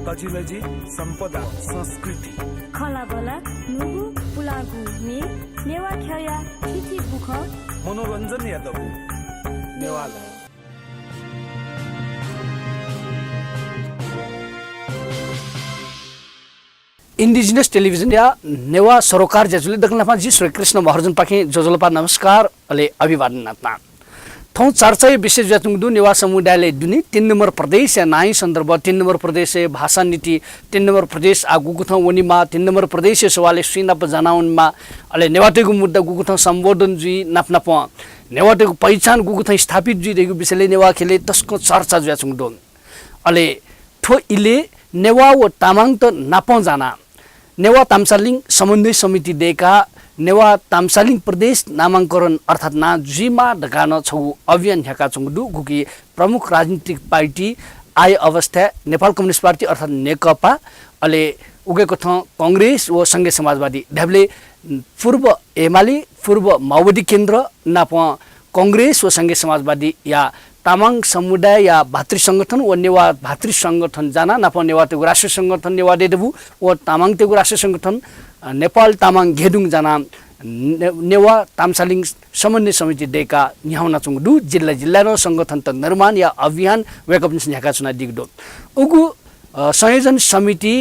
तजिलजी सम्पदा संस्कृति खलाबला नुगु पुलागु मे नेवा ख्याया थिथि बुख मनोरञ्जन यादव नेवाला इंडिजिनस टेलिभिजन या नेवा सरोकार ज्याजुले दक्षिणमा जी श्री कृष्ण महार्जन पाखे जोजोलपा नमस्कार अले अभिवादन नात्ना थौ चर्चा विशेष ज्यातुङदु नेवा समुदायले दुनी 3 नम्बर प्रदेश या नाई सन्दर्भ 3 नम्बर प्रदेश भाषा नीति 3 नम्बर प्रदेश आ गुगुथौ वनिमा 3 नम्बर प्रदेश सवाले सिनाप जनाउनमा अले नेवाटेको मुद्दा गुगुथौ सम्बोधन जुई नापनाप नेवाटेको पहिचान गुगुथौ स्थापित जुई रेगु विषयले नेवा खेले तस्को चर्चा ज्याचुङदु अले ठो इले नेवा व तामाङ त नापौ जाना नेवा तामसालिङ समन्वय समिति देका नेवा तामसालिङ प्रदेश नामाङ्करण अर्थात् ना जुमा ढकान छौ अभियान ह्याका चुङदु गुकी प्रमुख राजनीतिक पार्टी आय अवस्था नेपाल कम्युनिस्ट पार्टी अर्थात् नेकपा अले उगेको थ कांग्रेस व संघीय समाजवादी ढाबले पूर्व एमाले पूर्व माओवादी केन्द्र नाप कांग्रेस व संघीय समाजवादी या तामाङ समुदाय या भातृ संगठन व नेवा भातृ संगठन जाना नाप नेवा तेगु राष्ट्रिय संगठन नेवा देदबु व तामाङ तेगु राष्ट्रिय संगठन नेपाल तामाङ घेदुङ जाना नेवा तामसालिङ समन्वय समिति देका न्याउना चुङदु जिल्ला जिल्ला र संगठन त निर्माण या अभियान वेकअप न्याका चुना दिगदो उगु संयोजन समिति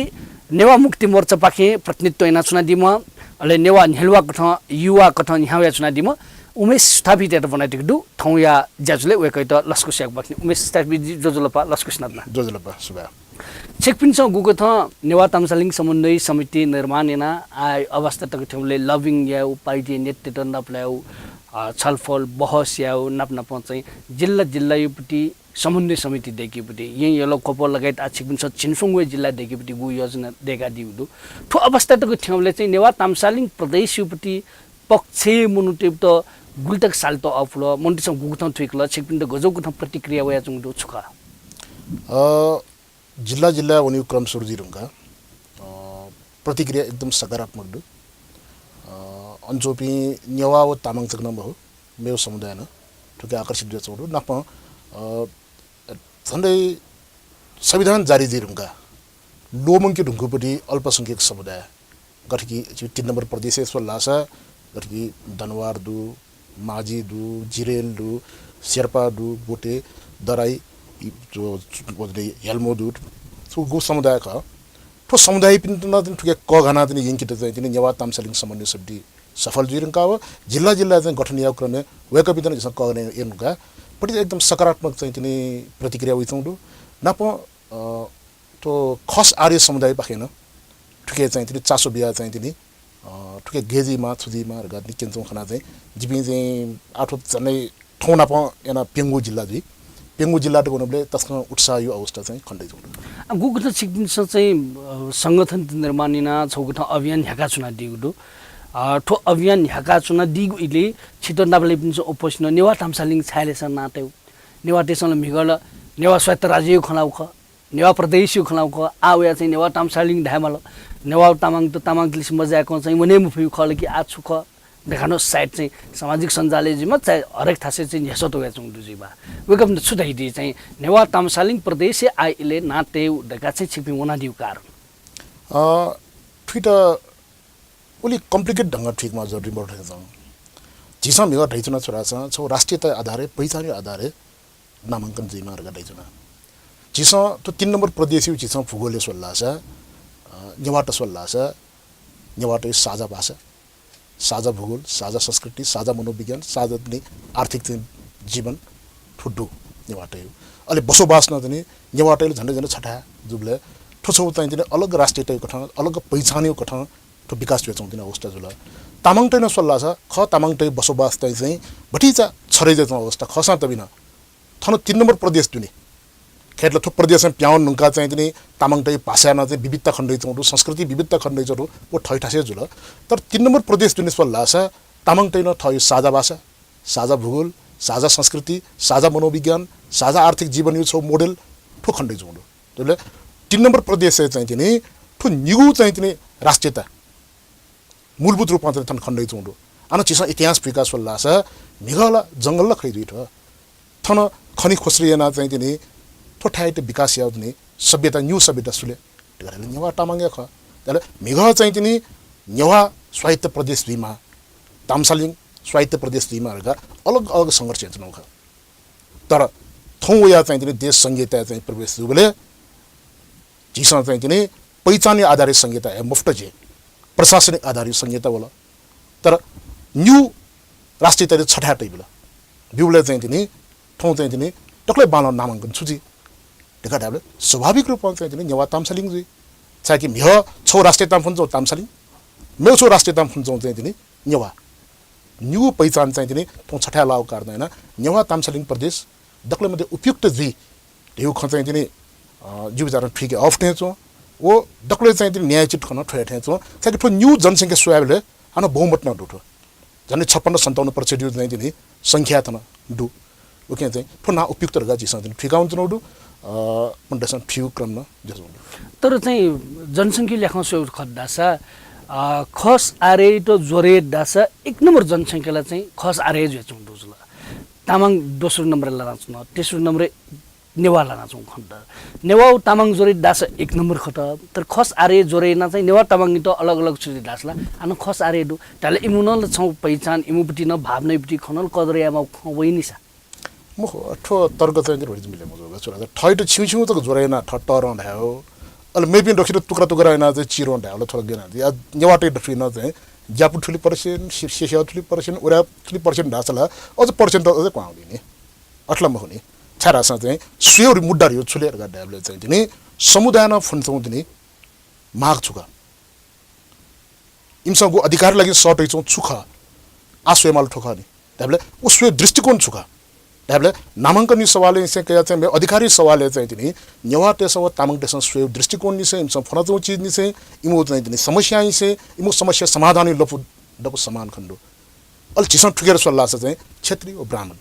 नेवा मुक्ति मोर्चा पाखे प्रतिनिधित्व इना चुना दिम अले नेवा नेलवा कथ युवा कथ न्याउया चुना दिम उमेश स्थापित एटा बनाइदिगदु थौया ज्याजुले वेकै त लस्कु स्याक बक्ने उमेश स्थापित जोजोलपा लस्कु स्नादना जोजोलपा सुबा चेकपिन्छ गुगु थ नेवा तामसालिङ समन्वय समिति निर्माण एना आय अवस्था तक ठेउले लभिङ याउ पार्टी नेतृत्व नप्लाउ छलफल बहस याउ नप्नप चाहिँ जिल्ला जिल्लायुपटी समन्वय समिति देखिपटी यही यलो कोपल लगायत आ चेकपिन्छ छिनसुङवे जिल्ला देखिपटी गु योजना देगा दिउदु ठो अवस्था तक ठेउले चाहिँ नेवा तामसालिङ प्रदेशयुपटी पक्ष मुनुटेप त गुल्तक साल्तो अफलो मन्टिसं गुगुथं थुइकल छिकपिन्द गजौगुथं प्रतिक्रिया वया चुङदु छुका जिल्ला जिल्ला वनि क्रम सुरुजिरुङका प्रतिक्रिया एकदम सकारात्मक दु अञ्चोपी नेवा व तामाङ चक्न बहु मेरो समुदाय न ठुके आकर्षित जो चौडु नप झन्डै संविधान जारी जिरुङका लोमङके ढुङ्गुपटी अल्पसंख्यक समुदाय गठकी 3 नम्बर प्रदेश सोल्लासा गठकी दनवार दु माझी दु जिरेल दु शेर्पा दु बोटे दराई जो बोले हेल्मो दु सो गो समुदाय का ठो समुदाय पिन न ठुके क घना तिनी यिनकित चाहिँ तिनी नेवा तामसालिङ समन्वय समिति सफल जुइरङका हो जिल्ला जिल्ला चाहिँ गठन या क्रम वेक पिन जस क घना एनुका पटि एकदम सकारात्मक चाहिँ तिनी प्रतिक्रिया उइचौडु नप तो खस आर्य समुदाय पाखेन ठुके चाहिँ तिनी चासो बिया चाहिँ तिनी ठुके गेजीमा छुजीमा र गदनि केन्चौं खना चाहिँ जिबि चाहिँ आठो जनै ठौना प एना पेंगु जिल्ला जी पेंगु जिल्ला त कोनले तस्क उत्साह यो अवस्था चाहिँ खण्डै जोडु गुगुथ सिक्दिन्छ चाहिँ संगठन निर्माणिना छौगुथ अभियान ह्याका चुना दिगुदु ठो अभियान ह्याका चुना दिगु इले छिटो नाबले पिन्छ ओपोसिन नेवा तामसालिङ छालेस नातेउ नेवा देशले मिगल नेवा स्वायत्त राज्य खलाउ ख नेवा प्रदेश खलाउ ख आउया चाहिँ नेवा तामसालिङ ढामल नेवा तामाङ त तामाङ लिस मजाको चाहिँ मने मुफि खल कि आ छु ख देखानो साइट चाहिँ सामाजिक सञ्जालले जिम चाहिँ हरेक थासे चाहिँ हेसो तो याचुङ दुजिबा वेकअप न छुदाइ दि चाहिँ नेवा तामसालिङ प्रदेश आइले नातेउ देका चाहिँ छिपि वना दिउ कारण ट्विटर ओली कम्प्लिकेट ढंग ठिकमा जरुरी बढ्छ जिसम मिगा ढैचुना छोरा छ राष्ट्रियता आधारे पहिचान आधारे नामाङ्कन जिमा रगा ढैचुना जिस तो 3 नम्बर प्रदेश जिस भूगोल सोल्लासा नेवाट सोल्लासा नेवाट साझा भाषा साझा भूगोल साझा संस्कृति साझा मनोविज्ञान साझा पनि आर्थिक जीवन ठुड्डु नेवाटै अलि बसोबास न पनि नेवाटैले झन्डै झन्डै छठा जुबले ठोछौ चाहिँ दिने अलग राष्ट्रियता कथा अलग पहिचानियो कथा ठो विकास वेचौं दिने अवस्था जुल तामाङटै न सोल्लासा ख तामाङटै बसोबास चाहिँ बठीचा छरै जस्तो अवस्था खसा तबिन थन 3 नम्बर प्रदेश दुनी खेतले थो प्रदेशमा प्याउन नुका चाहिँ दिने तामाङटै भाषामा चाहिँ विविधता खण्डै चौडु संस्कृति विविधता खण्डै चौडु ओ ठैठासे जुल तर 3 नम्बर प्रदेश दुनी सोल्लासा तामाङटै न थयो साझा भाषा साझा भूगोल साझा संस्कृति साझा मनोविज्ञान साझा आर्थिक जीवन यो छ मोडेल ठो खण्डै चौडु त्यसले 3 नम्बर प्रदेश चाहिँ दिने ठो निगु चाहिँ दिने राष्ट्रियता मूलभूत रूपमा चाहिँ थन खण्डै चौडु आन चिसा इतिहास विकास सोल्लासा मिगला जंगल खैदि थ थन खनि खोस्रिएना चाहिँ दिने ठोठाइते विकास याउने सभ्यता न्यू सभ्यता सुले ढिगाले नेवा तामाङे ख त्याले मिघ चाहिँ तिनी नेवा स्वायत्त प्रदेश दुईमा तामसालिङ स्वायत्त प्रदेश दुईमा हरुका अलग अलग संघर्ष हुन्छ नख तर थौ या चाहिँ तिनी देश संहिता चाहिँ प्रवेश दुबले जिसा चाहिँ तिनी पहिचान आधारित संहिता है मुफ्त जे प्रशासनिक आधारित संहिता होला तर न्यू राष्ट्रिय तय छठा टेबल बिउले चाहिँ तिनी थौ चाहिँ तिनी टक्लै बालन नामाङ्कन सूची ढिका ढाबले स्वाभाविक रूपमा चाहिँ तिनी नेवा तामसालिङ जी चाहे कि मिह छौ राष्ट्रिय ताम फुन्छौ तामसालिङ मेरो छौ राष्ट्रिय ताम फुन्छौ चाहिँ तिनी नेवा न्यू पहिचान चाहिँ तिनी थौ छठा लाउ कार्दैन नेवा तामसालिङ प्रदेश दक्ले मध्ये उपयुक्त जी ढेउ ख चाहिँ तिनी जीव विचार ठीक है अफ टेचो वो दक्ले चाहिँ तिनी न्याय चिट खन ठे ठेचो चाहे कि न्यू जनसंख्या सोयाबले हानो बहुमत न डुठो झन्डै 56-57% युज चाहिँ तिनी संख्या थन डु ओके चाहिँ फुना उपयुक्त रगा जिसा तिनी ठिकाउन चनौडु मन्डसन फ्यु क्रम न जसो तर चाहिँ जनसंख्या लेखाउँ सो खड्डासा खस आरे तो जोरे दासा एक नम्बर जनसंख्यालाई चाहिँ खस आरे जेचुङ दुजला तामाङ दोस्रो नम्बर लानाछ न तेस्रो नम्बर नेवा लानाछ खण्ड नेवा तामाङ जोरे दासा एक नम्बर खट तर खस आरे जोरे ना चाहिँ नेवा तामाङ त अलग अलग छुरी दासला आन खस आरे दु ताले इमुनल छौ पहिचान इमुपटी न भावनैपटी खनल कदरियामा खवैनिसा म ठो तर्क चाहिँ रोइज मिले मजो छोरा ठैट छिउ त जोरेना ठट्टर ढायो अल मेबी डखिर टुक्रा टुक्रा हैन चाहिँ चिरो ढायो थोर गेना या नेवाटे डफि न चाहिँ ज्यापु ठुली पर्सेन्ट शेषा ठुली पर्सेन्ट उरा ठुली पर्सेन्ट ढासला अझ पर्सेन्ट त अझ क्वाउली नि अट्ला मखुनी छारासा चाहिँ स्योर मुड्डा यो छुलेर गाड्याबले चाहिँ तिनी समुदायमा फुन्छौ तिनी माग छुका इमसँगको अधिकार लागि सर्ट हैछौ छुखा आस्वेमाल ठोखा नि त्याबले उसवे दृष्टिकोण छुका त्याबले नामाङ्कन सवालले चाहिँ के चाहिँ अधिकारी सवालले चाहिँ तिनी नेवा तेसव तामाङ तेसव स्वे दृष्टिकोण नि चाहिँ इमसँग फनचौ चीज नि चाहिँ इमो चाहिँ तिनी समस्या नि चाहिँ इमो समस्या समाधान लपु डपु समान खण्डो अल चिसन ठुकेर सल्लाह चाहिँ क्षेत्रीय ओ ब्राह्मण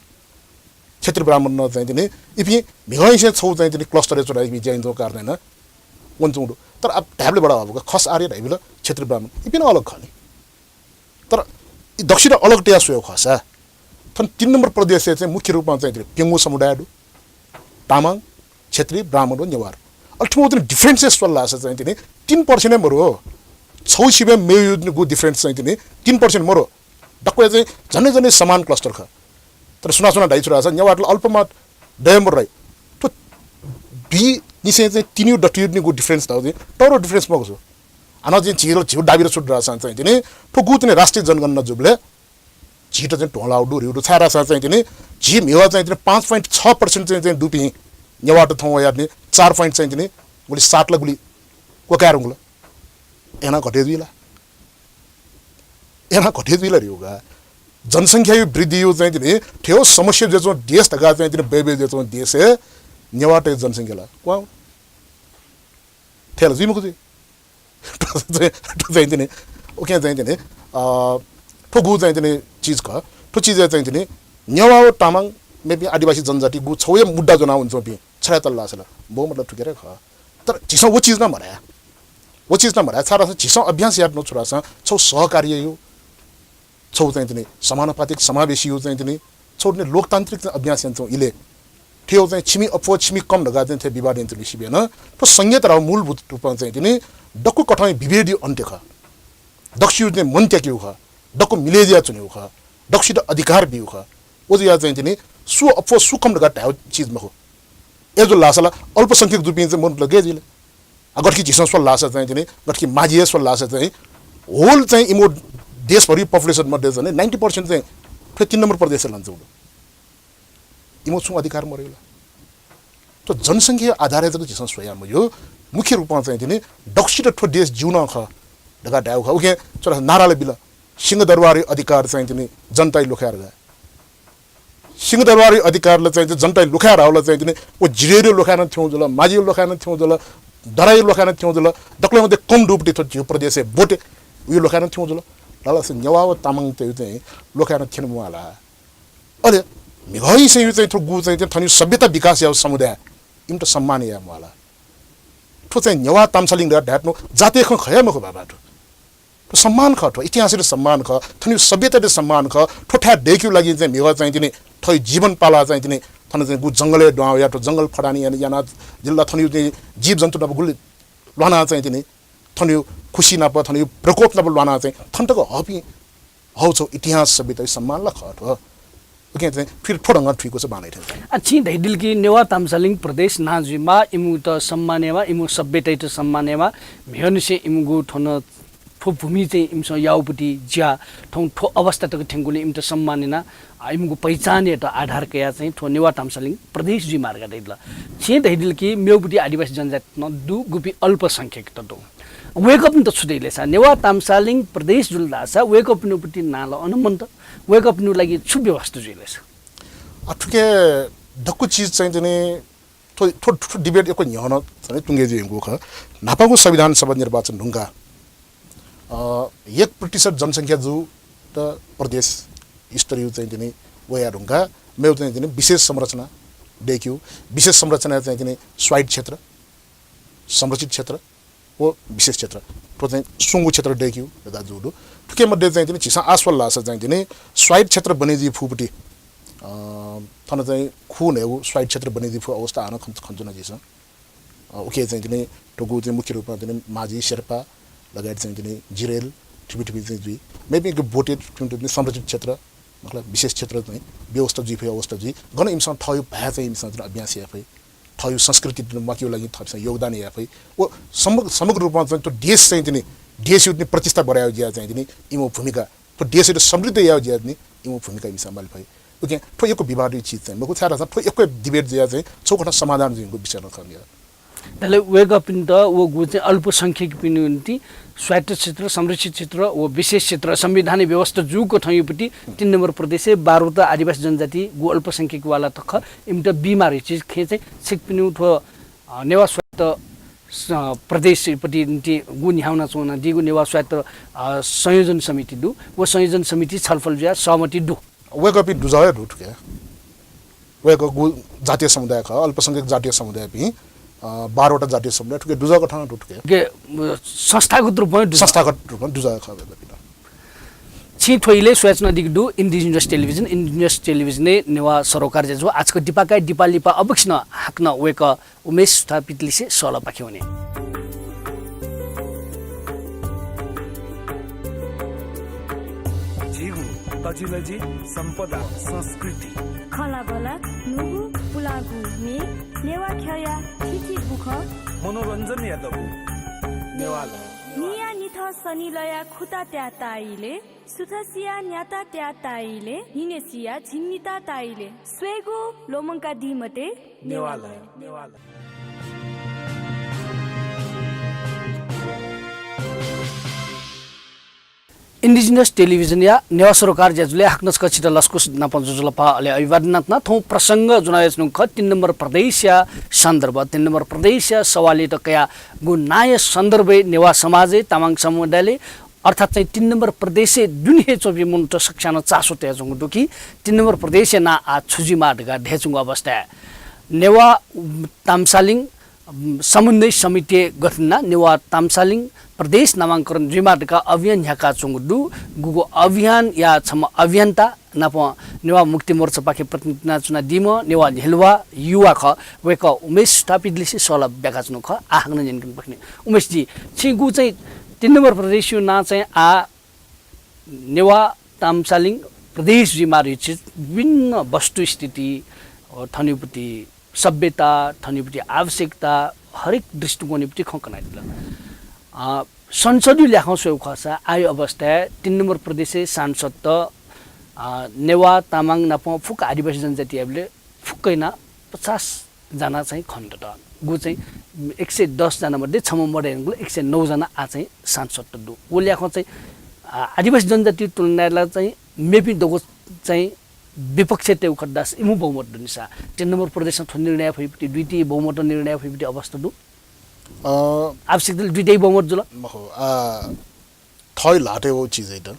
क्षेत्रीय ब्राह्मण न चाहिँ तिनी इपि मिगाइ चाहिँ छौ चाहिँ तिनी क्लस्टर चोरा इपि चाहिँ जो कार्दैन वन्छौडो तर अब ढ्याबले बडा अब खस आरे ढाइबिल क्षेत्रीय ब्राह्मण इपि न अलग खाने तर दक्षिण अलग टेया सोयो खसा थन 3 नम्बर प्रदेश चाहिँ मुख्य रूपमा चाहिँ पेंगो समुदाय तामाङ क्षेत्री ब्राह्मण नेवार अल्टिमेटली डिफरेन्सेस सल्लाह चाहिँ तिनी 3% नै मरो छौ सिबे मेयुको डिफरेन्स चाहिँ तिनी 3% मरो डक्कै चाहिँ झनै झनै समान क्लस्टर ख तर सुना ढाइछुरा छ नेवारले अल्पमत डयम्बर राई तो बी निसे चाहिँ तिनी डटियुको डिफरेन्स त टरो डिफरेन्स मगो छ अन चाहिँ छिरो छिउ डाबिर छुट्रा छ चाहिँ तिनी ठोगु तिनी राष्ट्रिय जनगणना जुबले झिट चाहिँ ढोलाउडु रिउडु छारा छ चाहिँ तिनी झि मेवा चाहिँ तिनी 5.6% चाहिँ डुपी नेवाट थौ यार्ने 4 पॉइंट चाहिँ तिनी गुली 7 ला गुली कोकारुङला एना घटे दिला रिउगा जनसंख्या यो वृद्धि यो चाहिँ तिनी ठेउ समस्या जो देश तगा चाहिँ तिनी बेबे जो देश है नेवाटे जनसंख्याला क्वा थेल जिमुको चाहिँ तिनी ओके चाहिँ तिनी ठोगु चाहिँ तिनी चीज क ठो चीज चाहिँ तिनी नेवा तामाङ मेबी आदिवासी जनजाति गु छौय मुद्दा जना हुन्छ बि छरातल लासला बो मतलब ठुकेर ख तर जिसो वो चीज न मरा सारा जिसो अभ्यास याद न छोरा छौ सहकार्य यो छौ चाहिँ तिनी समानुपातिक समावेशी यो चाहिँ तिनी छोड्ने लोकतान्त्रिक अभ्यास यन्छौ इले ठेउ चाहिँ छिमी अपो छिमी कम लगा चाहिँ थे विवाद यन्त्र बिसिबेन तो संयत र मूलभूत रूपमा चाहिँ तिनी डक्कु कठाई विभेदी अन्त्य ख दक्षिण ने मन त्याक्यु ख डक्कु मिलेजिया चुन्यु ख दक्षिण अधिकार बिउ ख ओ या चाहिँ तिनी सु अपो सु कम लगा टाउ चीज मखो एजो लासला अल्पसंख्यक दुपिन चाहिँ मन लगे जिले अगरकी जिसन स्व लासा चाहिँ तिनी गटकी माझी स्व लासा चाहिँ होल चाहिँ इमो देशभरि पपुलेसन मध्ये चाहिँ 90% चाहिँ फेरि 3 नम्बर प्रदेश लान्छ इमो छु अधिकार मरेला तो जनसंख्या आधारित जिसन स्वयं यो मुख्य रूपमा चाहिँ तिनी दक्षिण ठो देश जिउन ख ढका ढाउ ख उके छोरा नाराले बिल सिंहदरबारी अधिकार चाहिँ तिनी जनताई लुखाएर गए सिंहदरबारी अधिकारले चाहिँ जनताई लुखाएर होला चाहिँ तिनी ओ जिरेरो लुखाएर थिउ जला माझी लुखाएर थिउ जला दराई लुखाएर थिउ जला दक्ले मध्ये कम डुप्टी थो जिउ प्रदेश बोटे उयो लुखाएर थिउ जला लाला से नेवाव तामाङ चाहिँ लुखाएर थिनु वाला अले मिघई से चाहिँ थो गु चाहिँ थनी सभ्यता विकास या समुदाय इम त सम्मान या वाला ठो चाहिँ नेवा तामसालिङ ढाट्नु जाते ख खयाम खो बाबा तो सम्मान ख ठो इतिहास रे सम्मान ख थनी सभ्यता रे सम्मान ख ठोठा देखिउ लागि चाहिँ मिघ चाहिँ तिनी थई जीवन पाला चाहिँ तिनी थन चाहिँ गु जंगले डुवा या तो जंगल फडानी याना जिल्ला थनी जीव जन्तु न गुल लाना चाहिँ तिनी थन्यु खुसी नप थन्यु प्रकोप नप लाना चाहिँ थन्तको हपि हौ छ इतिहास सभ्यता सम्मान ल खट हो ओके चाहिँ फिर ठोडंगा ठिको छ बानै थे अच्छी दैदिल की नेवा तामसालिङ प्रदेश नाजुमा इमु त सम्मानेमा इमु सभ्यता त सम्मानेमा मेहनुसे इमुगु ठन ठो भूमि चाहिँ इमस याउपटी ज्या ठौ ठो अवस्था त ठेंगुले इम त सम्मानेना इमुगु पहिचान त आधार कया चाहिँ ठो नेवा तामसालिङ प्रदेश जी मार्ग दैदल छे दैदिल की मेउपटी आदिवासी जनजाति न दु गुपी अल्पसंख्यक त दो वेकअप त छुदैले छ नेवा तामसालिङ प्रदेश जुल्दा छ वेकअप नुपटी नाल अनुमन्त वेकअप नु लागि छु व्यवस्था जुइले छ अठुके ढक्कु चीज चाहिँ तिनी थो डिबेट एको न्याउन चाहिँ तुंगे जिंगु ख नापाको संविधान सभा निर्वाचन ढुंगा 1% जनसंख्या जो त प्रदेश स्तरीय चाहिँ तिनी वया ढुंगा मेउ चाहिँ तिनी विशेष संरचना देखियो विशेष संरचना चाहिँ तिनी स्वाइट क्षेत्र संरक्षित क्षेत्र वो विशेष क्षेत्र तो चाहिँ सुंगु क्षेत्र देखियो दादा जुडु ठुके मध्ये चाहिँ तिनी छिसा आसवल लास चाहिँ तिनी स्वाइट क्षेत्र बनेजी फुपटी थन चाहिँ खुन हेउ स्वाइट क्षेत्र बनेजी फु अवस्था आन खञ्चुना जिस ओके चाहिँ तिनी टोगु चाहिँ मुख्य रूपमा तिनी माझी शेर्पा लगायत चाहिँ तिनी जिरेल ठिबिठिबि चाहिँ जुई मेबी एक बोटेड तिनी संरक्षित क्षेत्र मतलब विशेष क्षेत्र चाहिँ व्यवस्था जी फे अवस्था जी गन इमसँग थयो भए चाहिँ इमसँग अभ्यास याफै थयो संस्कृति मक्यो लागि थप्छ योगदान याफै ओ समग्र रूपमा चाहिँ त्यो देश चाहिँ तिनी देश युट्ने प्रतिष्ठा बढायो ज्या चाहिँ तिनी इमो भूमिका तो देश युट्ने समृद्ध यायो ज्या तिनी इमो भूमिका इमसँग माल भई ओके ठो एको विवादित चीज चाहिँ मको थाहा छ ठो एको डिबेट ज्या चाहिँ चौखटा समाधान जिंगु विषय नखमिया तले वेकअप इन त वो गु चाहिँ अल्पसंख्यक पिनुन्ती स्वायत्त क्षेत्र संरक्षित क्षेत्र वो विशेष क्षेत्र संवैधानिक व्यवस्था जुको ठयपटी 3 नम्बर प्रदेश 12 त आदिवासी जनजाति गु अल्पसंख्यक वाला तख इम त बिमारी चीज खे चाहिँ सिक पिनु ठो नेवा स्वायत्त प्रदेश पटी गु न्याउना चोना दिगु नेवा स्वायत्त संयोजन समिति दु वो संयोजन समिति छलफल ज्या सहमति दु वेकअप इन दुजाय दुट के वेकअप गु जातीय समुदाय ख अल्पसंख्यक जातीय समुदाय पि 12 वटा जातीय समुदाय ठुके दुजा गठन टुटके के संस्थागत रूपमा दुजा ख छि ठोइले सोच्न दिगदु इन्डिजिनस टेलिभिजन ने नेवा सरोकार जेजो आजको दिपाकाय दिपालिपा अवक्षण हाक्न वेक उमेश स्थापित लिसे सला पाख्यौने जीगु तजिलजी सम्पदा संस्कृति खलाबला नुगु पुलागु ने नेवा ख्या थिथि बुख मनोरञ्जन यादव नेवाल निया निथ सनिलया खुता त्या ताइले सुथसिया न्याता त्या ताइले निनेसिया झिन्निता ताइले स्वेगु लोमंका दिमते नेवाल इन्डिजिनस टेलिभिजन या नेवा सरोकार जेजुले हाक्नस कचित लस्कुस नपजुलपा अले अभिवादनात न थौ प्रसंग जुनायस नु 3 नम्बर प्रदेश या सन्दर्भ 3 नम्बर प्रदेश या सवाली त कया गु नाय सन्दर्भ नेवा समाजे तामाङ समुदायले अर्थात चाहिँ 3 नम्बर प्रदेश दुनिहे चोबी मुन्ट सक्षान चासो तेजंग दुकी 3 नम्बर प्रदेश ना आ छुजिमा ढगा ढेचुङ अवस्था नेवा तामसालिङ समन्वय समिति गठन नेवा तामसालिङ प्रदेश नामांकरण जिमाटका अभियान ह्याका चुङदु गुगो अभियान या छम अभियन्ता नाप नेवा मुक्ति मोर्चा पाखे प्रतिनिधि चुना दिम नेवा हेलवा युवा ख वेक उमेश स्थापित लिसे सला ब्याका चुनु ख आहाग्न जिनकन पख्ने उमेश जी छिगु चाहिँ 3 नम्बर प्रदेश ना चाहिँ आ नेवा तामसालिङ प्रदेश जिमारी चाहिँ विभिन्न वस्तु स्थिति थनिपति सभ्यता थनिपति आवश्यकता हरेक दृष्टिकोणपति खकनाइदिल संसदीय ल्याखौँ सेउ खसा आयो अवस्था 3 नम्बर प्रदेश सांसद त नेवा तामाङ नापा फुक आदिवासी जनजातिहरूले फुक्कैना 50 जना चाहिँ खण्ड त गु चाहिँ 110 जना मध्ये छम मडेनको 109 जना आ चाहिँ सांसद त दु ओ ल्याखौँ चाहिँ आदिवासी जनजाति तुलनालाई चाहिँ मेपी दगो चाहिँ विपक्ष ते उखदास इमु बहुमत दुनिसा 3 नम्बर प्रदेशमा थो निर्णय भइपति दुईटी बहुमत निर्णय भइपति अवस्था दु आवश्यक दुईटै बहुमत जुल महो थय लाटे वो चीज है त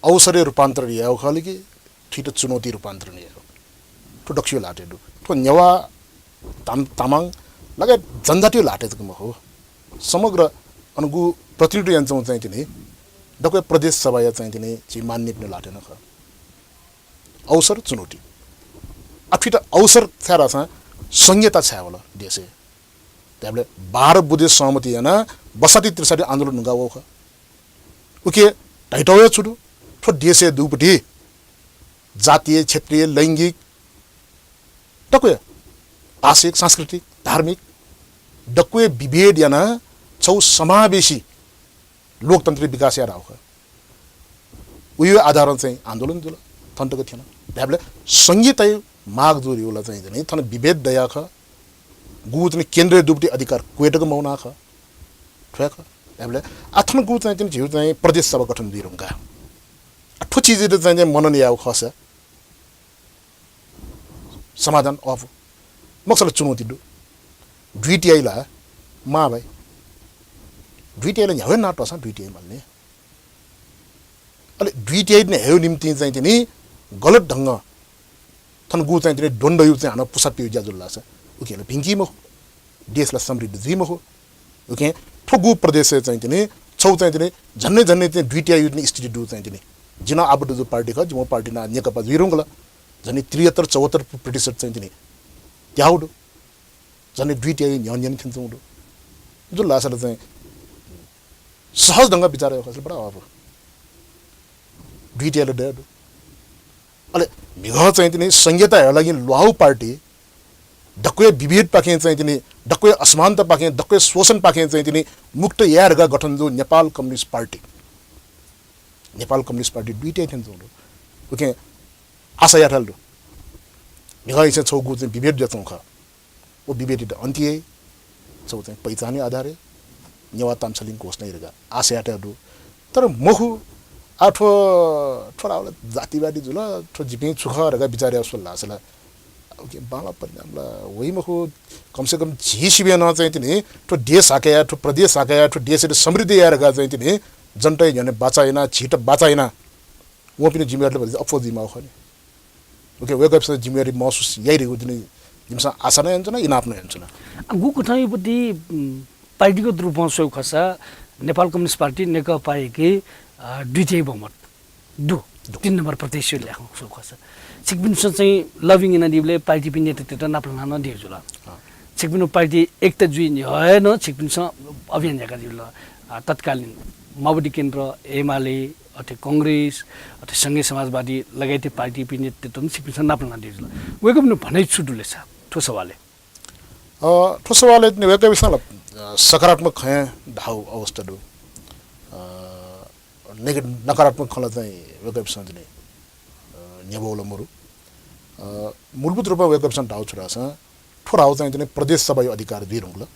अवसरे रूपान्तरण या खाली कि ठिट चुनौती रूपान्तरण या तो दक्षिण लाटे दु तो नेवा तामाङ लगायत जनजाति लाटे त महो समग्र अनुगु प्रतिनिधि यन्त्र चाहिँ तिनी दक्वे प्रदेश सभा या चाहिँ तिनी चाहिँ मान्य पनि लाटे न ख अवसर चुनौती अफिट अवसर छारा छ संहिता छ होला देशे त्याबले 12 बुधे सहमति हैन बसती त्रिसठी आन्दोलन हुँगा हो उके ढाइटौया छुटु ठो देशे दुपटी जातीय क्षेत्रीय लैंगिक टक्वे भाषिक सांस्कृतिक धार्मिक डक्वे विभेद याना छौ समावेशी लोकतन्त्रिक विकास या राख उयो आधारमा चाहिँ आन्दोलन जुल थन्टको थिएन त्याबले संगीतै माग जोरी होला चाहिँ नि थन विभेद दया ख गुत नि केन्द्रीय दुपटी अधिकार क्वेटको मौना ख ठ्याक त्याबले आथन गु चाहिँ जिउ चाहिँ प्रदेश सभा गठन दिरुंगा ठो चीज चाहिँ मनन याउ खस समाधान अफ मक्सले चुनौती दु ड्युटीआई ला मा भाइ ड्युटीआई ला ह्याउ नाट छ ड्युटीआई भन्ने अले ड्युटीआई ने हेउ निम्ति चाहिँ नि गलत ढंग थन गु चाहिँ डोन्ड यु चाहिँ हान पुसा पिउ ज्याजुल छ उकेले भिंगी म देशलाई समृद्ध जी म हो उके ठगु प्रदेश चाहिँ नि छौ चाहिँ झन्नै झन्नै चाहिँ ड्युटीआई नि स्थिति दु चाहिँ नि जिना आबडु जो पार्टी ख जिमो पार्टी ना नेकपा जिरोंगला झन्नै 73 74 प्रतिशत चाहिँ नि त्याउडु झन्नै ड्युटीआई न्यन थिन्छौ जो लासले चाहिँ सहज ढंग विचार खसल बडा अब ड्युटीआईले दे अले मिघ चाहिँ नि संहिता लागि लहाउ पार्टी डक्वे विभेद पाखे चाहिँ नि डक्वे असमानता पाखे डक्वे शोषण पाखे चाहिँ नि मुक्त यारगा गठन जो नेपाल कम्युनिस्ट पार्टी दुईटै थिन्छौ ओके आशा याठल दु मिघ चाहिँ छौ गु चाहिँ विभेद जचौ ख ओ विभेद अन्त्य छौ चाहिँ पहिचानी आधारे नेवा तामसलिङ घोषणा इरगा आशा याठल दु तर मखु आठो ठोराले जातिवादी जुल ठो जिपिङ छुखरगा बिचारे असल लासला ओके बाला परिणामला वही मखु कमसे कम झिसिबे न चाहिँ तिनी ठो देश हाकेया ठो प्रदेश हाकेया ठो देशले समृद्धि यारगा चाहिँ तिनी जनतै जने बाचाइना छिट बाचाइना वो पनि जिम्मेवारीले भन्छ अपोजिमा खने ओके वेक अप जिम्मेवारी महसुस याइरहेको दिने जिमसा आशा नै हुन्छ न इनाप नै हुन्छ न गुको ठाउँपट्टि पार्टीको रूपमा सौ खसा नेपाल कम्युनिस्ट पार्टी नेकपा एकै दुईटै बहुमत दु 3 नम्बर प्रदेश ल्याखौ सौ खसा सिक्बिनस चाहिँ लभिङ इनादिबले पार्टी पनि नेतृत्व नाप्ला न दियो जुल सिक्बिन पार्टी एक त जुइन हैन सिक्बिनस अभियान जाका जुल तत्कालीन माओवादी केन्द्र एमाले अथे कांग्रेस अथे संघीय समाजवादी लगायत पार्टी पनि नेतृत्व सिक्बिनस नाप्ला न दियो जुल वेको पनि भनै छुडुले छ ठोसवाले ने वेको विषयमा सकारात्मक खय ढाउ अवस्था दु नकारात्मक खला चाहिँ वेको विषय दिने नेबोला मरु मूलभूत रूपमा वेको विषय ढाउ छुरा छ ठोराउ चाहिँ प्रदेश सभा अधिकार दिरुंगला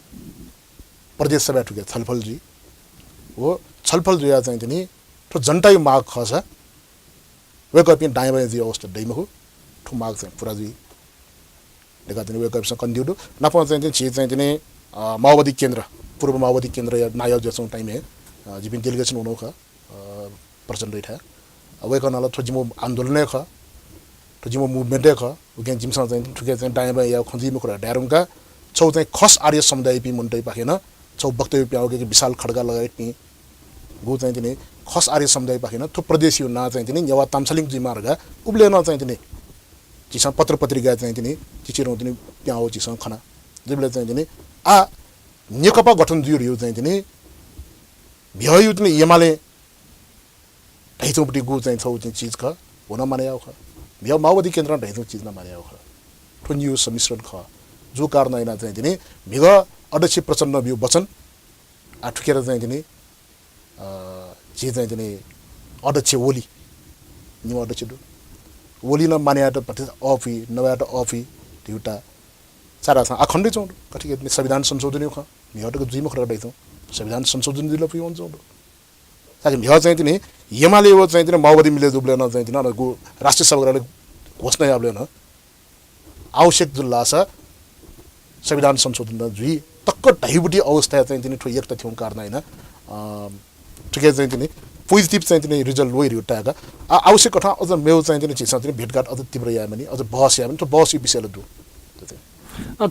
प्रदेश सभा ठुके छलफल जी हो छलफल जुया चाहिँ तिनी ठो जनताई माग खस वेको पिन डाइबे जी अवस्था दैमहो ठो माग चाहिँ पुरा जी लेका तिनी वेको विषय कन्दिउडु नपा चाहिँ चीज चाहिँ तिनी माओवादी केन्द्र पूर्व माओवादी केन्द्र या नायक जसो टाइम है जिपिन डेलिगेसन हुनु ख प्रचण्ड था वेको नला थजिमो आन्दोलन ख थजिमो मुभमेन्ट ख उके जिमसा चाहिँ ठुके चाहिँ डाइबे या खन्जिमो कुरा डारुङका छौ चाहिँ खस आर्य समुदाय पि मन्दै पाखेन छौ वक्तव्य प्याउके विशाल खड्गा लगायत नि गु चाहिँ तिनी खस आर्य समुदाय पाखेन थो प्रदेश यो ना चाहिँ तिनी नेवा तामसलिङ जी मार्गा उब्ले न चाहिँ तिनी चिसा पत्र पत्रिका चाहिँ तिनी चिचिरौ तिनी प्याउ चिसा खना जिबले चाहिँ तिनी आ नेकपा गठन दियो चाहिँ तिनी भ्ययु तिनी एमाले ढाइचौपटी गु चाहिँ छौ चाहिँ चीज ख हुन माने आउ ख भ्य माओवादी केन्द्र ढाइचौ चीज न माने आउ ख ठो न्यू समिश्रण ख जो कारण हैन चाहिँ तिनी भिग अध्यक्ष प्रचण्ड बिउ वचन आठुकेर चाहिँ तिनी जे चाहिँ तिनी अध्यक्ष ओली न्यू अध्यक्ष दु ओली न मानेबाट प्रति अफी नबाट अफी एउटा सारा अखण्डै चौँ कति के संविधान संशोधन ख भिहटको जुइमा खरा दैथौ संविधान संशोधन दिलो पि हुन्छ ताकि भिह चाहिँ तिनी एमाले वो चाहिँ तिनी माओवादी मिले दुब्ले न चाहिँ तिनी राष्ट्रिय सभाले घोषणा याबले न आवश्यक जुल्ला छ संविधान संशोधन जुई तक्क ढाइबुटी अवस्था चाहिँ तिनी ठो एक त थियौ कारण हैन ठिकै चाहिँ तिनी पोजिटिभ चाहिँ तिनी रिजल्ट लोइ उठाएका आवश्यक कथा अझ मेउ चाहिँ तिनी चिसा तिनी भेटघाट अझ तीव्र या पनि अझ बहस या पनि त्यो बहस विषयले दु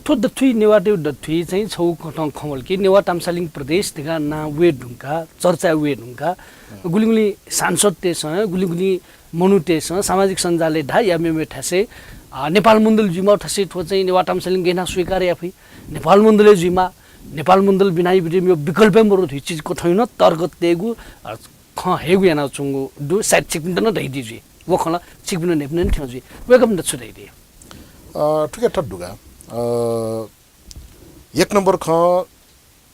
थो दथुई नेवा देउ दथुई चाहिँ छौ कठं खमल कि नेवा तामसालिङ प्रदेश देखा ना वे ढुङ्का चर्चा वे ढुङ्का गुलिगुली सांसद तेस गुलिगुली मनु तेस सामाजिक सञ्जालले ढा या मेमे ठसे नेपाल मण्डल जुमा ठसे ठो चाहिँ नेवा तामसालिङ गेना स्वीकार या फै नेपाल मण्डलले जुमा नेपाल मण्डल बिनाइ बिदिम यो विकल्प मरो थि चीज को थैन तर्क तेगु ख हेगु याना चुंगु दु साइड चिकन न दै दिजी वो खला चिकन नेप न थ्योजी वेकम न छु दै दि ठिकै ठट ढुगा एक नम्बर ख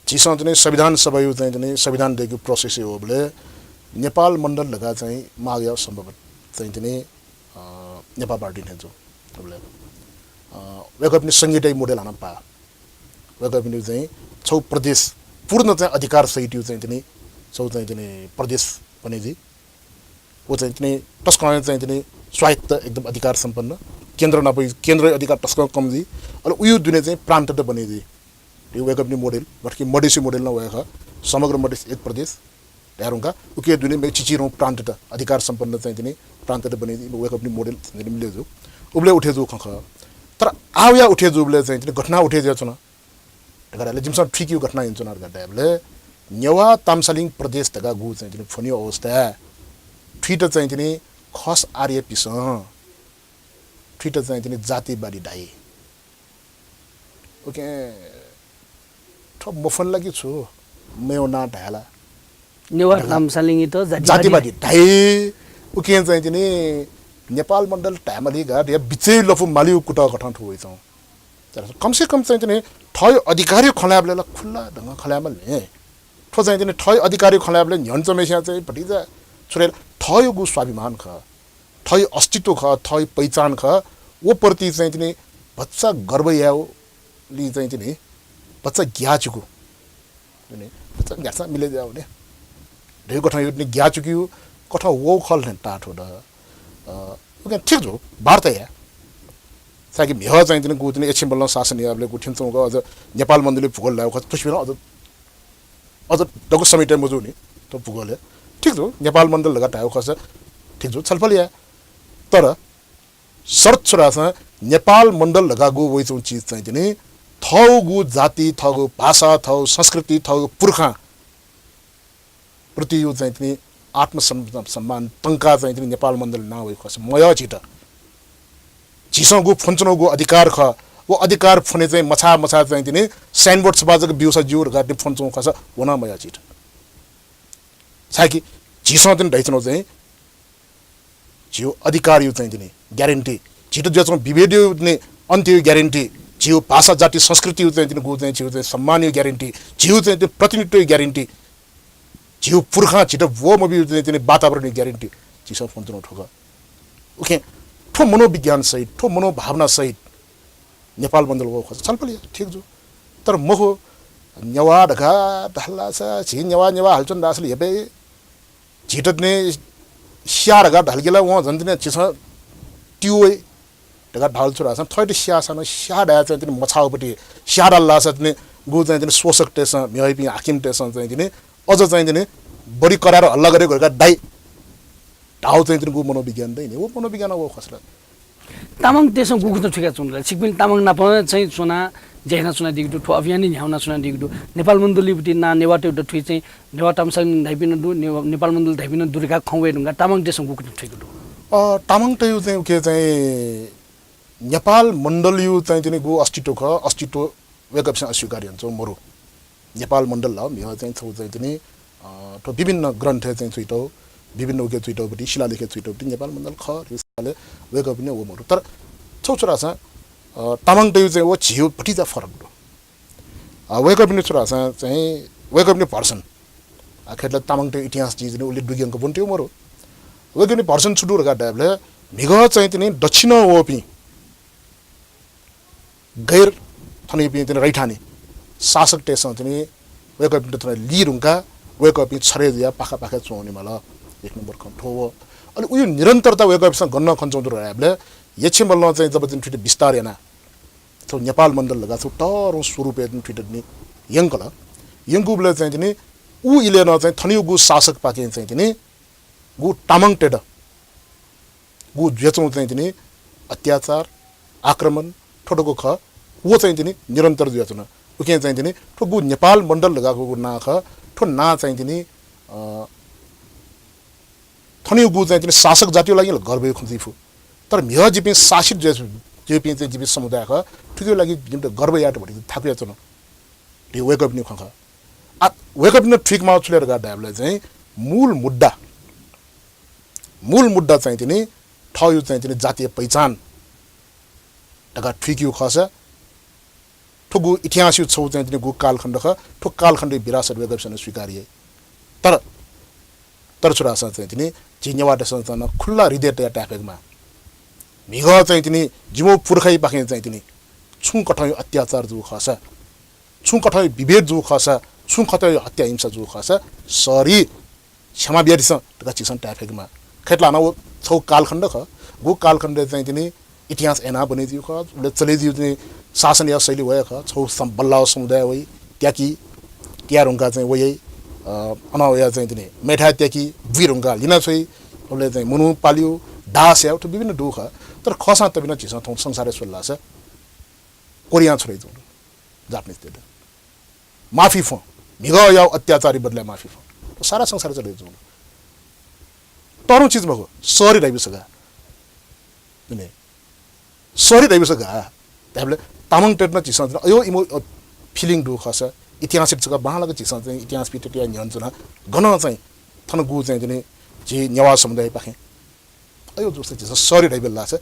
चिसा चाहिँ संविधान सभा यो चाहिँ संविधान दिएको प्रोसेस हो बले नेपाल मण्डल लगा चाहिँ माग्या सम्भव चाहिँ नेपाल पार्टी ने जो बले वेक पनि संगीतै मोडेल हान पा वेक पनि चाहिँ छौ प्रदेश पूर्ण चाहिँ अधिकार सहित यो चाहिँ छौ चाहिँ प्रदेश पनि जी वो चाहिँ टस्क चाहिँ स्वायत्त एकदम अधिकार सम्पन्न केन्द्र नभई केन्द्र अधिकार टस्क कम जी अनि उयो दुने चाहिँ प्रान्त त बने जी यो वेक पनि मोडेल बटकी मधेसी मोडेल न भएका समग्र मधेस एक प्रदेश ढ्यारुङका उके दुने मे चिचिरो प्रान्त त अधिकार सम्पन्न चाहिँ प्रान्त त बने जी वेक पनि मोडेल मिले जो उबले उठे जो खख तर आउया उठे जो उबले चाहिँ घटना उठे जो छ ढगाले जिमसा ठिक यो घटना हिन्छ न ढगाले नेवा तामसालिङ प्रदेश ढगा गु चाहिँ फोनियो अवस्था ठिट चाहिँ खस आर्य पिस ठिट चाहिँ जातिवादी ढाई ओके ठो मफन लागि छु मेउ ना ढाला नेवा तामसालिङ त जातिवादी ढाई उके चाहिँ नेपाल मण्डल टाइमली गा या बिचै लफु मालिउ कुटा गठन ठो होइछ कम से कम चाहिँ ठय अधिकारी खलाबले खुल्ला ढंग खलाबल ने ठो चाहिँ ठय अधिकारी खलाबले न्यन्छ मेसिया चाहिँ भटिजा छोरेर ठय गु स्वाभिमान ख ठय अस्तित्व ख ठय पहिचान ख वो प्रति चाहिँ बच्चा गर्व याउ लि चाहिँ बच्चा ग्याचुको ने बच्चा ग्यासा मिले जाउ ने ढे गठन यो ग्याचुकियो कठा वो खल ने टाठो द ओके ठीक जो वार्ता या साकी मेह चाहिँ गुतिने एकछिन बल्ल शासन याबले गुठिन्छौँ अझ नेपाल मण्डलले भूगोल ल्यायो त्यसपछि अझ अझ डगो समेटे मजु नि त भूगोल ठीक जो नेपाल मण्डल लगा टायो खस ठीक जो छलफल या तर शर्त छोरा नेपाल मण्डल लगा गो वइचौ चीज चाहिँ थौ गु जाति थौ भाषा थौ संस्कृति थौ पुर्खा प्रति यो चाहिँ आत्मसम्मान टंका चाहिँ नेपाल मण्डल ना होइ खस मय छिट झिसो गु फन्चनो गु अधिकार ख वो अधिकार फने चाहिँ मछा मछा चाहिँ साइनबोर्ड सबाजक बिउसा जिउर गाड्ने फन्चौ खस वना मय छिट साकी झिसो दिन ढैचनो चाहिँ जिउ अधिकार यो चाहिँ ग्यारेन्टी छिटो जचो विभेद ने अन्त्य ग्यारेन्टी जिउ भाषा जाति संस्कृति चाहिँ गु चाहिँ जिउ चाहिँ सम्मान यो ग्यारेन्टी जिउ चाहिँ प्रतिनिधित्व ग्यारेन्टी जिउ पुर्खा छिटो वो मबि चाहिँ वातावरण ग्यारेन्टी चिसो फन्चनो ठोक ओके ठो मनोविज्ञान सहित ठो मनोभावना सहित नेपाल मण्डलको खोज छलफल ठीक जो तर महो नेवा ढका ढल्ला छ झि नेवा नेवा हाल्छन् रासले हेबे झिटने स्या ढका ढल्केला वहाँ झन्दिने चिस ट्युए ढका ढाल छोरा छ थैट स्या सन स्या ढा चाहिँ मछाउपट्टि स्या डल्ला छ ने गु चाहिँ शोषक टेस मेहपि हाकिम टेस चाहिँ अझ चाहिँ बढी कराएर हल्ला गरेको घरका दाइ ढाउ चाहिँ गु मनोविज्ञान दैन वो मनोविज्ञान हो खसला तामाङ देशमा गुग्न ठिका चुनला सिक्किम तामाङ नाप चाहिँ चुना जेना चुना दिगदु ठो अभियान नि ह्याउना चुना दिगदु नेपाल मण्डललिपति ना नेवाटे उड ठुइ चाहिँ नेवा तामसाङ धाइपिन दु नेपाल मण्डल धाइपिन दुर्गा खौवे ढुङ्गा तामाङ देशमा गुग्न ठिकदु तामाङ त यो चाहिँ के चाहिँ नेपाल मण्डल यो चाहिँ गु अस्तित्व ख अस्तित्व वेकअप अस्वीकार हुन्छ मरु नेपाल मण्डल ल मेह चाहिँ छौ चाहिँ ठो विभिन्न ग्रन्थ चाहिँ छुइटौ विभिन्न उके छुइटौपट्टि शिलालेख छुइटौपट्टि नेपाल मण्डल ख यसले वेकअप पनि हो मरु तर छौ छोरा छ तामाङ त यो चाहिँ वो झिउ पटिजा फरक दो वेकअप पनि छोरा चाहिँ वेकअप पनि पर्सन आखिरले तामाङ त इतिहास चीज ने उले दुगियंको बुन्ट्यो मरु वेकअप पनि पर्सन छुडु रगा डाबले मिग चाहिँ तिनी दक्षिण ओपी गैर थने पनि तिनी रैठानी शासक टेसन तिनी वेकअप पनि लिरुङका वेकअप छरे दिया पाखा पाखा चोउने मला एक नम्बर कन्ठो अनि उयो निरन्तरता वेकअपसँग गन्न खन्छौँ हामीले यछि मल्ल चाहिँ जब चाहिँ ट्विट विस्तार हेना तो नेपाल मण्डल लगा छौ तर स्वरूप ट्विट नि यंकल यंगुबले चाहिँ नि उ इले न चाहिँ थनिउ गु शासक पाके चाहिँ नि गु तामाङ टेड गु ज्वेचौ चाहिँ नि अत्याचार आक्रमण ठोटोको ख वो चाहिँ नि निरन्तर ज्वेचन उके चाहिँ नि ठो गु नेपाल मण्डल लगाको गु ना ख ठो ना चाहिँ नि थनिउ गु चाहिँ नि शासक जातिको लागि गर्व खुन्जिफु तर मिह जिपि शासित जेपि चाहिँ जीवित समुदाय ख ठिकै लागि जुन गर्व याट भनि थाक्या छ त्यो वेकअप नि खख आ वेकअप न ठिकमा छुलेर गाडाबले चाहिँ मूल मुद्दा चाहिँ तिनी ठयु चाहिँ तिनी जातीय पहिचान टका ठिक्यु खस ठुगु इतिहास छौ चाहिँ तिनी गु कालखण्ड ख ठुक कालखण्ड विरासत वेकअपसँग स्वीकारिए तर छोरासँग चाहिँ तिनी जिन्यवाट संस्थान खुल्ला हृदय ट्याफेकमा मिग चाहिँ तिनी जिमो पुर्खै पाखे चाहिँ तिनी छु कठै अत्याचार जु खस छु कठै विभेद जु खस छु कठै हत्या हिंसा जु खस सरी क्षमा बिहारिस टका चिसन ट्याफेकमा खेटला न छौ कालखण्ड ख गु कालखण्ड चाहिँ तिनी इतिहास एना बनिदियो ख उले चलिदियो तिनी शासन या शैली भयो ख छौ बल्लाव समुदाय वइ त्याकी त्यारुङका चाहिँ वइ अनावया चाहिँ तिनी मेठा त्याकी वीरुङका लिन चाहिँ उले चाहिँ मुनु पालियो दास या विभिन्न दुख तर खसा त बिना चिस थौ संसारै सोल्ला छ कोरिया छोरै जोड जापानिज तेल माफी फो मिग या अत्याचारी बदला माफी फो सारा संसार चले जोड तरो चीज मगो सरी रहिबो सगा ने सरी रहिबो सगा त्यसले तामाङ टेटमा चिस अयो इमो फिलिङ दुख छ इतिहास जग्गा बाहलाको चिस चाहिँ इतिहास पिटटिया न्यन्चना गन चाहिँ थन गु चाहिँ दिने जे नेवा समुदाय पाखे अयो जस्तो चिज सरी रहिबो लाग्छ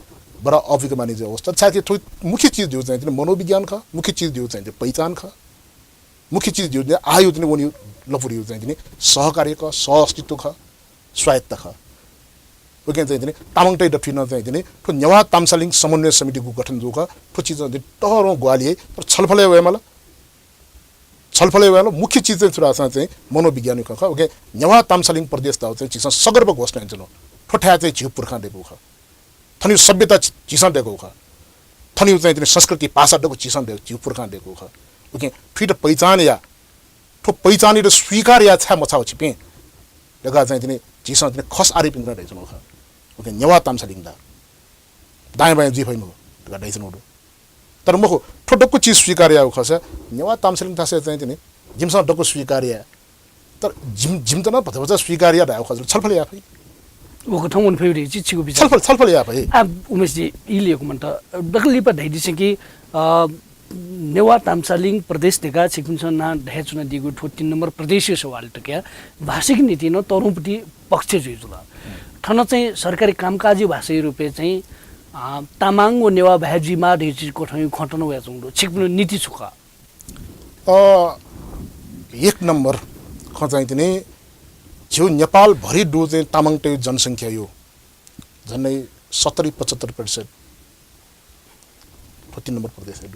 बडा अभिक मानिज अवस्था साथै थोरै मुख्य चीज दिउ चाहिँ मनोविज्ञान ख मुख्य चीज दिउ चाहिँ पहिचान ख मुख्य चीज दिउ आयु दिने वनी लपुरिउ चाहिँ दिने सहकार्य ख सहअस्तित्व ख स्वायत्त ख ओके चाहिँ दिने तामाङ टै डफिन चाहिँ दिने ठो नेवा तामसालिङ समन्वय समितिको गठन जो ख ठो चीज टहरो ग्वालिए तर छलफलै वेला मुख्य चीज चाहिँ छुरासँग चाहिँ मनोविज्ञानिक ख ओके नेवा तामसालिङ प्रदेश दाउ चाहिँ चिस सगर्भ घोषणा हुन्छ ठोठ्या चाहिँ झिउ पुर्खा देको ख थन्यु सभ्यता चिसन देको ख थन्यु चाहिँ तिनी संस्कृति भाषा देको चिसन देको झिउ पुर्खा देको ख ओके फिट पहिचान या ठो पहिचानी र स्वीकार या छ मछाउ छिपे देगा चाहिँ तिनी चिसन तिनी खस आरि पिङ रहेछ ख ओके नेवा तामसालिङ दा दाइ बाइ जी फैम देगा दैछ नडो तर मखो ठोडको चीज स्वीकार या खस नेवा तामसालिङ थासे चाहिँ तिनी जिमसँग डको स्वीकार या तर जिम त न भन्छ स्वीकार या दाउ खस छलफल या फै ओको ठाउँ फेरि चिचिको विचार छलफल या भए उमेश जी इलिएको मन त डकलिपा ढाइदिसे कि नेवा तामसालिङ प्रदेश देखा छिकुन्छ ना ढेचुना दिगु ठो 3 नम्बर प्रदेशीय सवाल त क्या भाषिक नीति न तरुपटी पक्ष जुला ठन चाहिँ सरकारी कामकाजी भाषी रुपे चाहिँ तामाङ ओ नेवा भाजीमा ढेचीको ठाउँ खटन वया जुङडो छिक्नु नीति छुका एक नम्बर खचाइ तिनी जो नेपाल भरि डो चाहिँ तामाङ टे जनसङ्ख्या यो झन्डै 70-75% 3 नम्बर प्रदेश है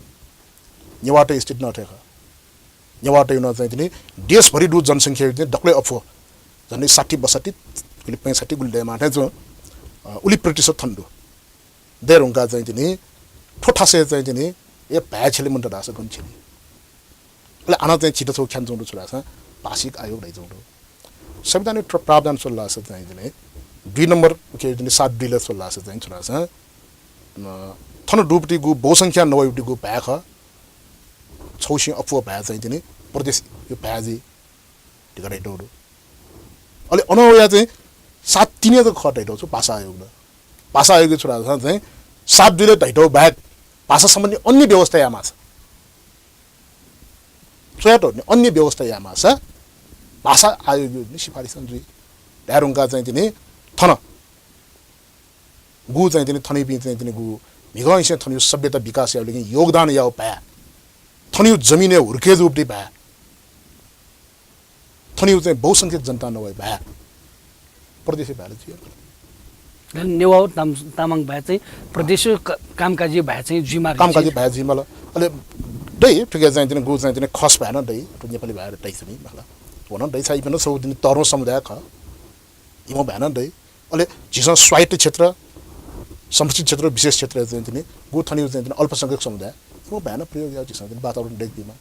नेवाटे स्टेट नठेका नेवाटे न चाहिँ तिनी देशभरि डो जनसङ्ख्या चाहिँ डक्लै अफो झन्डै 60-62 गुली 65 गुली माटे जो उली प्रतिशत थन्डो देरुङका चाहिँ तिनी ठोठासे चाहिँ तिनी ए भ्याछले मन दास गन्छिनी ले आना चाहिँ छिटो छौ ख्यान जोडो छुरा छ भाषिक आयोग दै जोडो संविधानिक प्रावधान सोल्ला छ चाहिँ दिने 2 नम्बर के दिने 7 डिलर सोल्ला छ चाहिँ छुरा छ थन डुपटी गु बहुसंख्या नवयुटी गु भ्याख छौसी अफुवा भ्या चाहिँ दिने प्रदेश यो भ्याजी टिकटै डोडो अलि अनवया चाहिँ 7 3 त खटै डो छु भाषा आयोग छुरा छ चाहिँ 7 डिलर ढैटो भ्याक भाषा सम्बन्धी अन्य व्यवस्था यामा छ सोयाटो अन्य व्यवस्था यामा छ भाषा आयोग सिफारिस जुई ढ्यारुङका चाहिँ तिनी थन गु चाहिँ तिनी थनै पि चाहिँ तिनी गु मिगैसे थन्यु सभ्यता विकास याले योगदान याउ पाया थन्यु जमिने हुर्के जुपटी पाया थन्यु चाहिँ बहुसंख्यक जनता नभए पाया प्रदेशी भाले थियो नेवा तामाङ भए चाहिँ प्रदेश कामकाजी भए चाहिँ जिमा कामकाजी भए जिमा अले दै ठिकै चाहिँ तिनी गु चाहिँ तिनी खस भएन दै नेपाली भएर दै छ नि मलाई भन दै चाहिँ पनि सौ दिन तरो समुदाय ख इमो भएन दै अले झिसा स्वायत्त क्षेत्र संरक्षित क्षेत्र विशेष क्षेत्र चाहिँ तिनी गु थन्यु चाहिँ तिनी अल्पसंख्यक समुदाय म भएन प्रयोग या झिसा तिनी वातावरण देखदिमा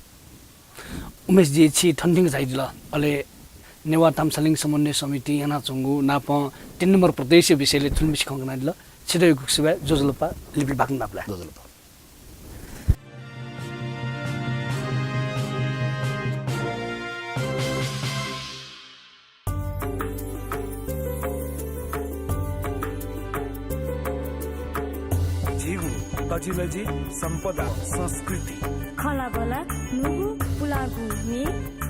उमेश जी छि ठन्डिङ जाइदिला अले नेवा तामसालिङ समन्वय समिति याना चंगु नाप 3 नम्बर प्रदेशीय विषयले थुलमिस खंगना दिला छिदै गुक्सबा जोजलपा लिपि बाक्न नापला जोजलपा तजिलजी सम्पदा संस्कृति खला बला नुगु लागु ने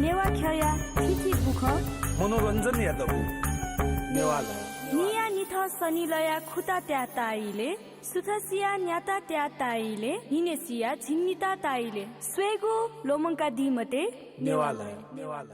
नेवा ख्या थिथि बुख मनोरञ्जन यादव नेवाला निया निथ सनिलया खुता त्या ताइले सुथसिया न्याता त्या ताइले हिनेसिया झिन्निता ताइले स्वेगो लोमङ्का दिमते नेवाला